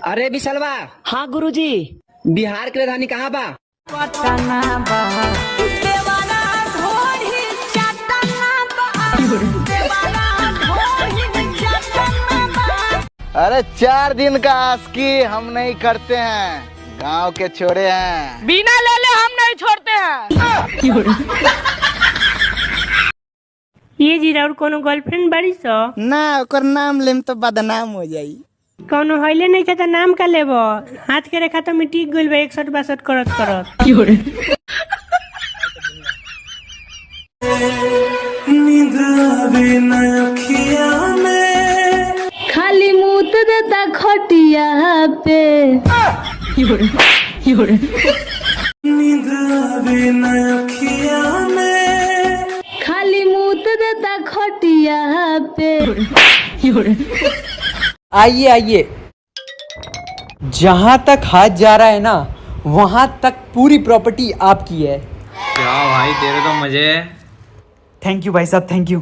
अरे विशलवा। हाँ गुरुजी। बिहार की राजधानी कहाँ बा? पटना बा देवाना ढोरी चटना बा देवाना ढोरी चटना बा। अरे 4 दिन का आस्की हम नहीं करते हैं, गांव के छोड़े हैं। बिना ले ले हम नहीं छोड़ते हैं। ये जीरा और कोनो गर्लफ्रेंड बाड़ी सो? ना ओकर नाम लेम तो बदनाम हो जाई। कोनो हइले नहीं खाता नाम का लेबो? हाथ के रेखा तो मिट्टी गइल बा 61-62 करत करत। नींद आवे ना अखियाँ में, खाली मुंह देता खटिया पे। नींद आवे ना अखियाँ में, खाली मुंह देता खटिया पे। आइए आइए, जहाँ तक हाथ जा रहा है ना वहाँ तक पूरी प्रॉपर्टी आपकी है। क्या भाई तेरे तो मजे है। थैंक यू भाई साहब, थैंक यू।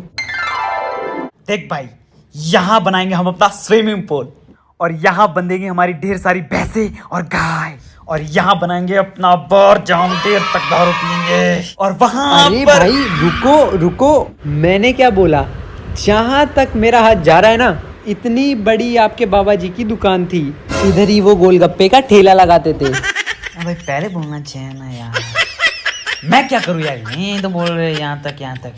देख भाई, यहाँ बनाएंगे हम अपना स्विमिंग पूल, और यहाँ बंधेंगे हमारी ढेर सारी भैंसें और गाय, और यहाँ बनाएंगे अपना बार जहाँ हम देर तक दारू पियेंगे। और वहाँ अरे भाई रुको रुको, मैंने क्या बोला? जहाँ तक मेरा हाथ जा रहा है ना, इतनी बड़ी आपके बाबा जी की दुकान थी, इधर ही वो गोलगप्पे का ठेला लगाते थे। भाई पहले बोलना चाहिए ना यार। मैं क्या करूँ यार, नहीं तो बोल रहे यहाँ तक यहाँ तक।